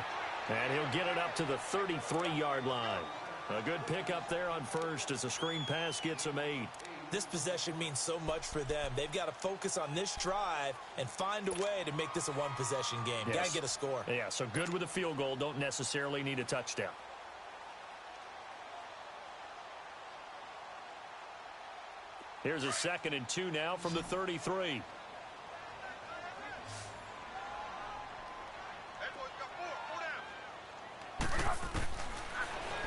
And he'll get it up to the 33-yard line. A good pickup there on first as the screen pass gets him 8. This possession means so much for them. They've got to focus on this drive and find a way to make this a one-possession game. Yes. Got to get a score. Yeah, so good with a field goal. Don't necessarily need a touchdown. Here's a 2nd and 2 now from the 33.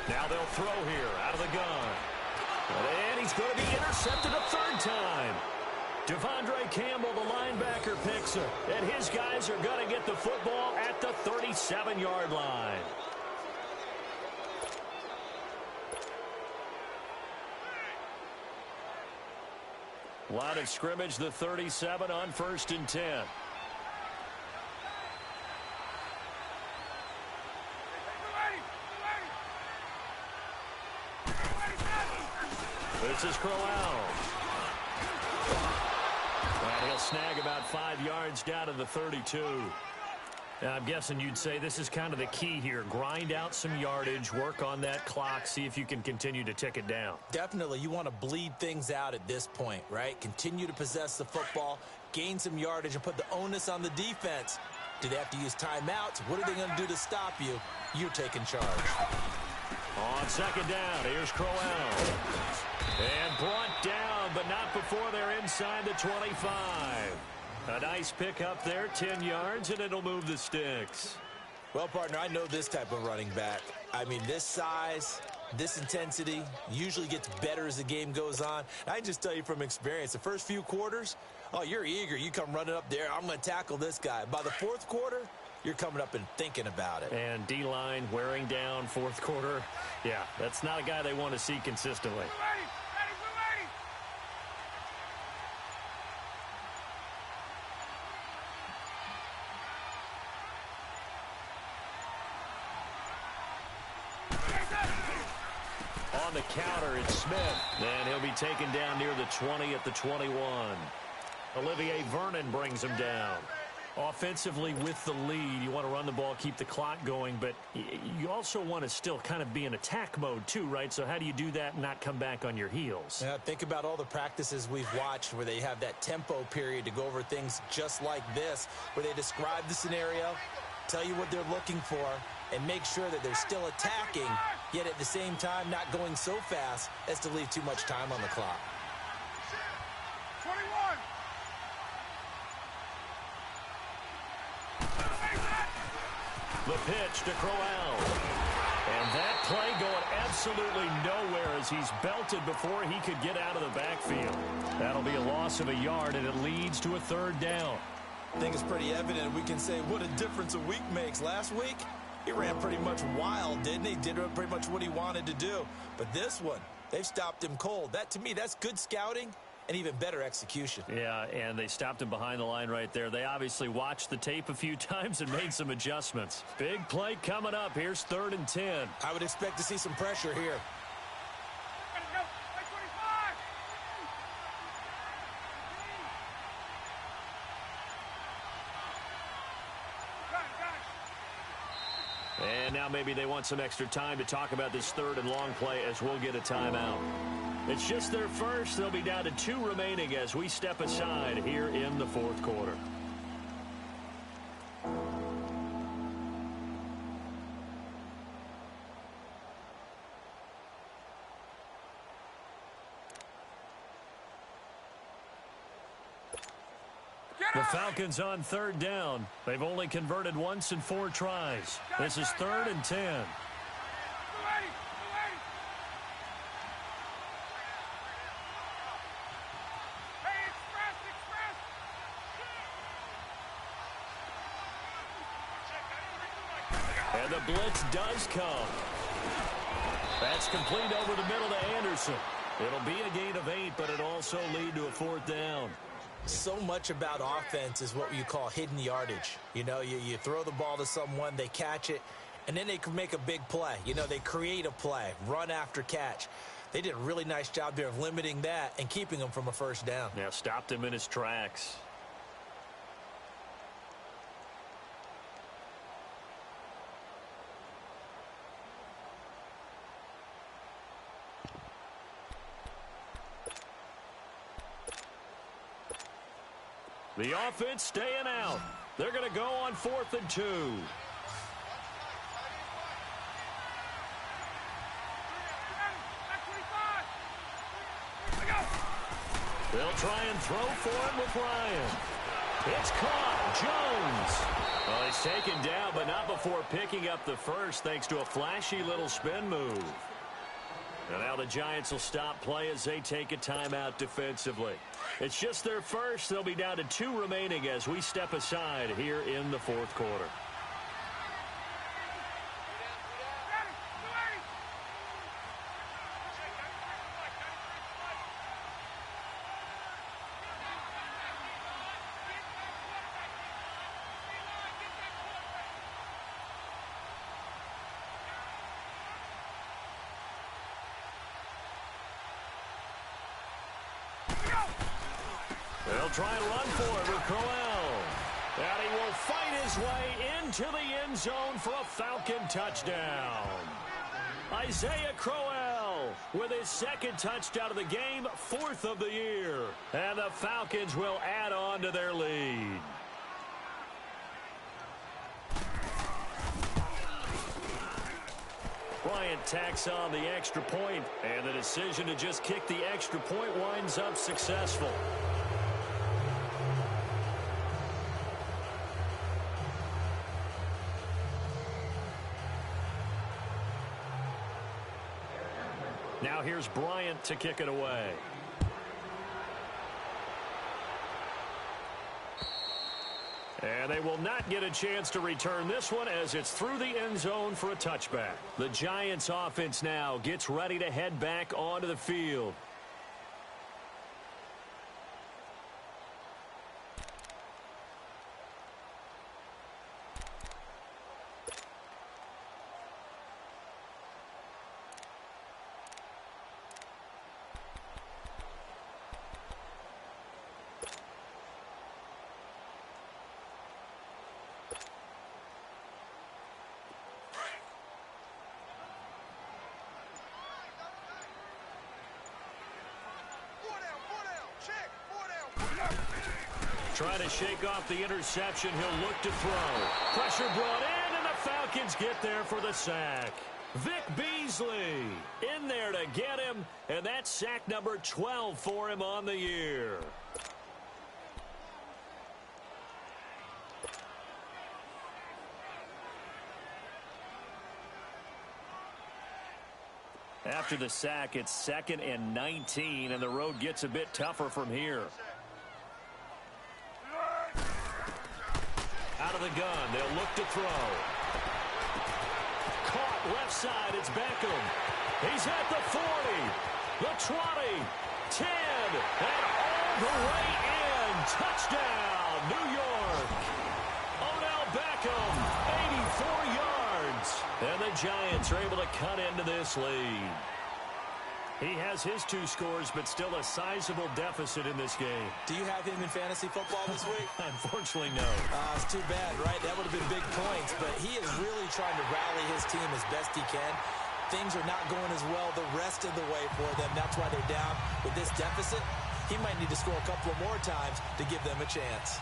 Now they'll throw here out of the gun. And he's going to be intercepted a 3rd time. Devondre Campbell, the linebacker, picks it. And his guys are going to get the football at the 37-yard line. Line of scrimmage, the 37 on 1st and 10. This is Crowell. And he'll snag about 5 yards down to the 32. I'm guessing you'd say this is kind of the key here. Grind out some yardage, work on that clock, see if you can continue to tick it down. Definitely, you want to bleed things out at this point, right? Continue to possess the football, gain some yardage, and put the onus on the defense. Do they have to use timeouts? What are they going to do to stop you? You're taking charge. On second down, here's Crowell. And brought down, but not before they're inside the 25. A nice pickup there, 10 yards, and it'll move the sticks. Well, partner, I know this type of running back. I mean, this size, this intensity usually gets better as the game goes on. I just tell you from experience, the first few quarters, oh, you're eager. You come running up there, I'm going to tackle this guy. By the fourth quarter, you're coming up and thinking about it. And D-line wearing down fourth quarter. Yeah, that's not a guy they want to see consistently. On the counter, it's Smith. And he'll be taken down near the 20 at the 21. Olivier Vernon brings him down. Offensively with the lead, you want to run the ball, keep the clock going, but you also want to still kind of be in attack mode too, right? So how do you do that and not come back on your heels? Yeah, think about all the practices we've watched where they have that tempo period to go over things just like this, where they describe the scenario, tell you what they're looking for, and make sure that they're still attacking, yet at the same time not going so fast as to leave too much time on the clock. 21. The pitch to Crowell. And that play going absolutely nowhere as he's belted before he could get out of the backfield. That'll be a loss of a yard, and it leads to a third down. I think it's pretty evident. We can say what a difference a week makes. Last week, he ran pretty much wild, didn't he? Did pretty much what he wanted to do. But this one, they've stopped him cold. That, to me, that's good scouting and even better execution. Yeah, and they stopped him behind the line right there. They obviously watched the tape a few times and made some adjustments. Big play coming up. Here's 3rd and 10. I would expect to see some pressure here. And now maybe they want some extra time to talk about this 3rd and long play as we'll get a timeout. It's just their first. They'll be down to 2 remaining as we step aside here in the 4th quarter. The Falcons on 3rd down. They've only converted once in 4 tries. This is 3rd and 10. And the blitz does come. That's complete over the middle to Anderson. It'll be a gain of 8, but it'll also lead to a 4th down. So much about offense is what you call hidden yardage. You know, you throw the ball to someone, they catch it, and then they can make a big play. You know, they create a play, run after catch. They did a really nice job there of limiting that and keeping him from a first down. Yeah, stopped him in his tracks. The offense staying out. They're going to go on 4th and 2. They'll try and throw for him with Ryan. It's caught. Jones. Well, he's taken down, but not before picking up the first thanks to a flashy little spin move. And now the Giants will stop play as they take a timeout defensively. It's just their first. They'll be down to 2 remaining as we step aside here in the 4th quarter. They'll try and run for it with Crowell. And he will fight his way into the end zone for a Falcon touchdown. Isaiah Crowell with his second touchdown of the game, fourth of the year. And the Falcons will add on to their lead. Bryant tacks on the extra point, and the decision to just kick the extra point winds up successful. Now here's Bryant to kick it away. And they will not get a chance to return this one as it's through the end zone for a touchback. The Giants offense now gets ready to head back onto the field. Trying to shake off the interception. He'll look to throw. Pressure brought in, and the Falcons get there for the sack. Vic Beasley in there to get him, and that's sack number 12 for him on the year. After the sack, it's 2nd and 19, and the road gets a bit tougher from here. Out of the gun, they'll look to throw. Caught left side, it's Beckham. He's at the 40, the 20, 10, and all the way in. Touchdown, New York. Odell Beckham, 84 yards. And the Giants are able to cut into this lead. He has his 2 scores, but still a sizable deficit in this game. Do you have him in fantasy football this week? Unfortunately, no. It's too bad, right? That would have been big points, but he is really trying to rally his team as best he can. Things are not going as well the rest of the way for them. That's why they're down with this deficit. He might need to score a couple of more times to give them a chance.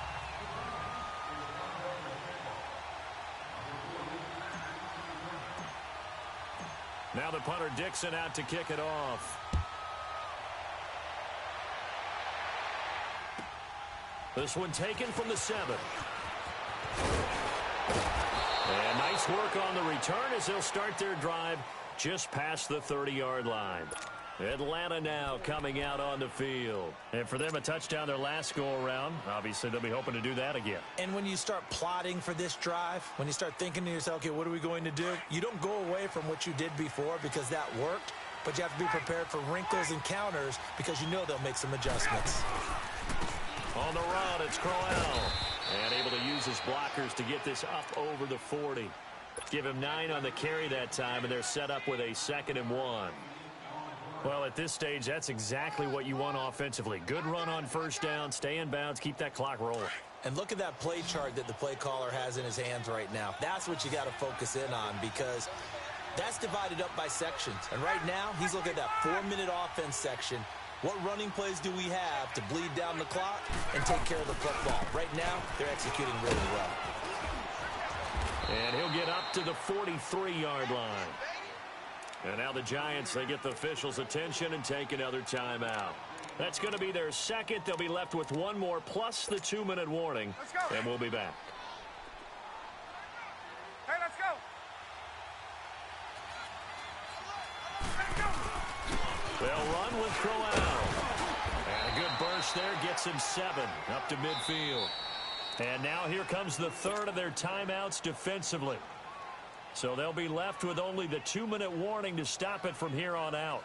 Now the punter Dixon out to kick it off. This one taken from the 7. And nice work on the return as they'll start their drive just past the 30-yard line. Atlanta now coming out on the field. And for them, a touchdown their last go-around. Obviously, they'll be hoping to do that again. And when you start plotting for this drive, when you start thinking to yourself, okay, what are we going to do? You don't go away from what you did before because that worked, but you have to be prepared for wrinkles and counters because you know they'll make some adjustments. On the run, it's Crowell. And able to use his blockers to get this up over the 40. Give him 9 on the carry that time, and they're set up with a 2nd and 1. Well, at this stage, that's exactly what you want offensively. Good run on first down, stay in bounds, keep that clock rolling. And look at that play chart that the play caller has in his hands right now. That's what you got to focus in on because that's divided up by sections. And right now, he's looking at that 4-minute offense section. What running plays do we have to bleed down the clock and take care of the football? Right now, they're executing really well. And he'll get up to the 43-yard line. And now the Giants, they get the officials' attention and take another timeout. That's going to be their second. They'll be left with 1 more plus the 2-minute warning. And we'll be back. Hey, let's go. They'll run with Crowell. And a good burst there gets him 7 up to midfield. And now here comes the third of their timeouts defensively. So they'll be left with only the 2-minute warning to stop it from here on out.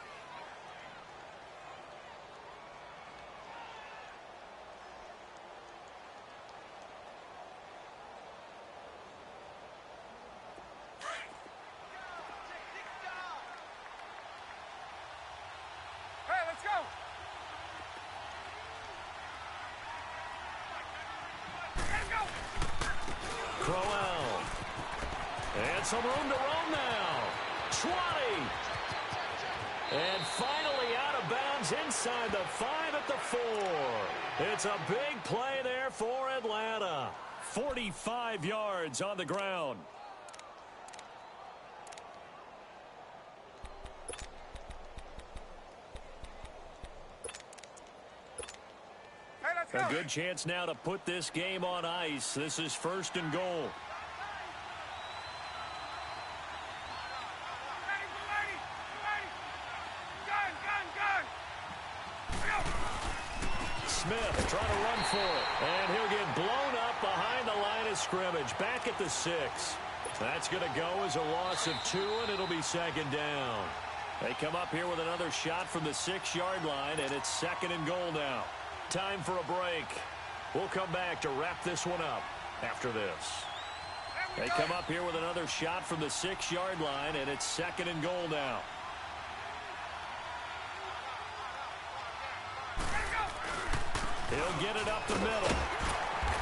Hey, let's go. Let's go. Crowell. And some room to roam now. 20. And finally out of bounds inside the 5 at the 4. It's a big play there for Atlanta. 45 yards on the ground. A good chance now to put this game on ice. This is 1st and goal. Smith trying to run for it. And he'll get blown up behind the line of scrimmage. Back at the 6. That's going to go as a loss of 2, and it'll be 2nd down. They come up here with another shot from the 6-yard line, and it's 2nd and goal now. Time for a break. We'll come back to wrap this one up after this. They come up here with another shot from the 6-yard line, and it's 2nd and goal now. He'll get it up the middle.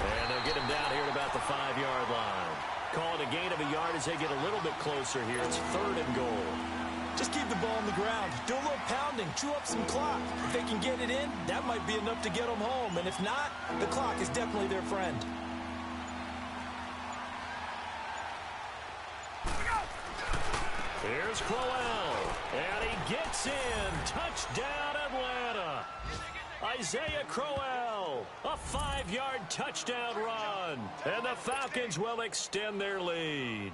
And they'll get him down here at about the 5-yard line. Call it a gain of a yard as they get a little bit closer here. It's 3rd and goal. Just keep the ball on the ground. Do a little pounding. Chew up some clock. If they can get it in, that might be enough to get them home. And if not, the clock is definitely their friend. Here's Crowell. And he gets in. Touchdown, Atlanta. Isaiah Crowell. A 5-yard touchdown run. And the Falcons will extend their lead.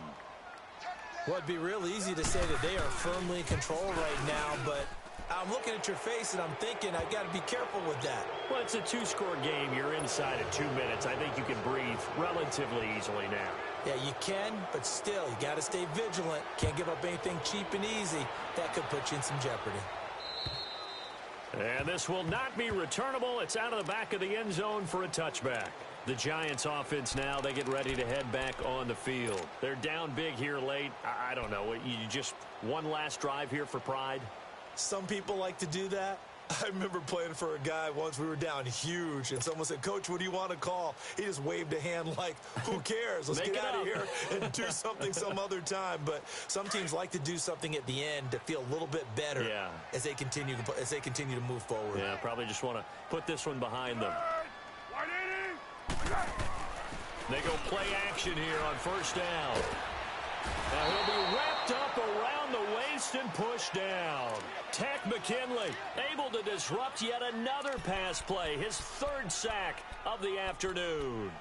Well, it'd be real easy to say that they are firmly in control right now, but I'm looking at your face and I'm thinking I've got to be careful with that. Well, it's a 2-score game. You're inside at 2 minutes. I think you can breathe relatively easily now. Yeah, you can, but still, you got to stay vigilant. Can't give up anything cheap and easy. That could put you in some jeopardy. And this will not be returnable. It's out of the back of the end zone for a touchback. The Giants offense now, they get ready to head back on the field. They're down big here late. I don't know. You just one last drive here for pride? Some people like to do that. I remember playing for a guy once. We were down huge, and someone said, "Coach, what do you want to call?" He just waved a hand like, who cares? Let's get out of here and do something some other time. But some teams like to do something at the end to feel a little bit better as they continue to move forward. Yeah, probably just want to put this one behind them. They go play action here on 1st down. Now he'll be wrapped up around the waist and pushed down. Tech McKinley able to disrupt yet another pass play. His 3rd sack of the afternoon.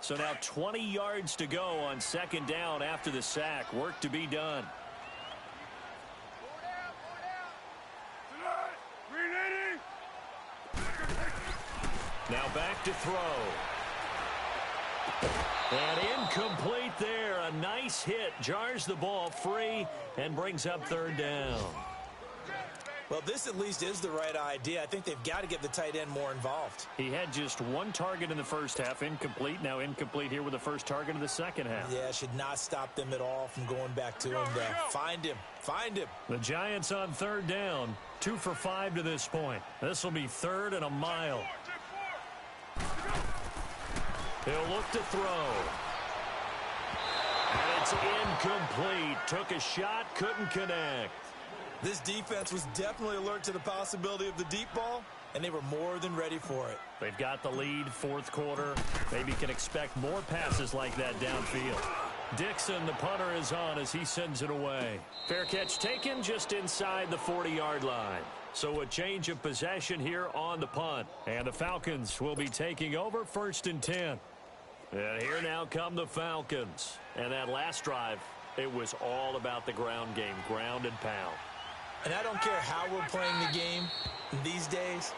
So now 20 yards to go on 2nd down after the sack. Work to be done. Now back to throw. And incomplete there. A nice hit. Jars the ball free and brings up 3rd down. Well, this at least is the right idea. I think they've got to get the tight end more involved. He had just 1 target in the first half. Incomplete. Now incomplete here with the first target of the second half. Yeah, should not stop them at all from going back to him. Find him. Find him. The Giants on 3rd down. 2 for 5 to this point. This will be 3rd and a mile. He'll look to throw. And it's incomplete. Took a shot, couldn't connect. This defense was definitely alert to the possibility of the deep ball, and they were more than ready for it. They've got the lead, 4th quarter. Maybe can expect more passes like that downfield. Dixon, the punter, is on as he sends it away. Fair catch taken just inside the 40-yard line. So a change of possession here on the punt. And the Falcons will be taking over 1st and 10. And here now come the Falcons. And that last drive, it was all about the ground game, ground and pound. And I don't care how we're playing the game these days,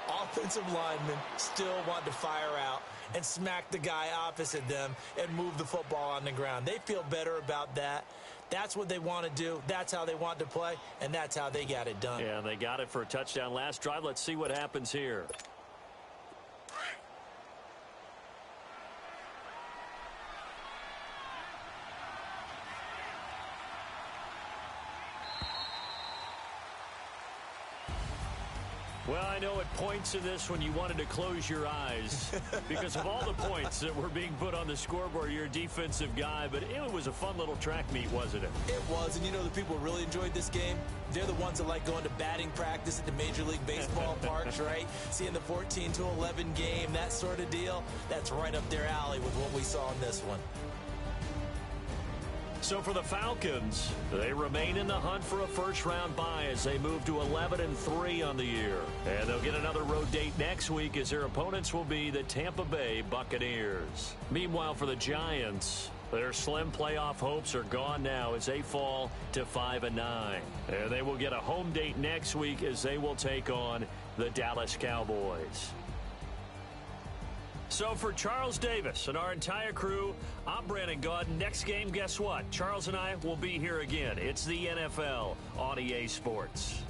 offensive linemen still want to fire out and smack the guy opposite them and move the football on the ground. They feel better about that. That's what they want to do. That's how they want to play, and that's how they got it done. Yeah, they got it for a touchdown last drive. Let's see what happens here. Well, I know at points in this when you wanted to close your eyes because of all the points that were being put on the scoreboard. You're a defensive guy, but it was a fun little track meet, wasn't it? It was, and you know the people who really enjoyed this game? They're the ones that like going to batting practice at the Major League Baseball parks, right? Seeing the 14-11 game, that sort of deal. That's right up their alley with what we saw in this one. So for the Falcons, they remain in the hunt for a first-round bye as they move to 11-3 on the year. And they'll get another road date next week as their opponents will be the Tampa Bay Buccaneers. Meanwhile, for the Giants, their slim playoff hopes are gone now as they fall to 5-9. And they will get a home date next week as they will take on the Dallas Cowboys. So for Charles Davis and our entire crew, I'm Brandon Gaudin. Next game, guess what? Charles and I will be here again. It's the NFL on EA Sports.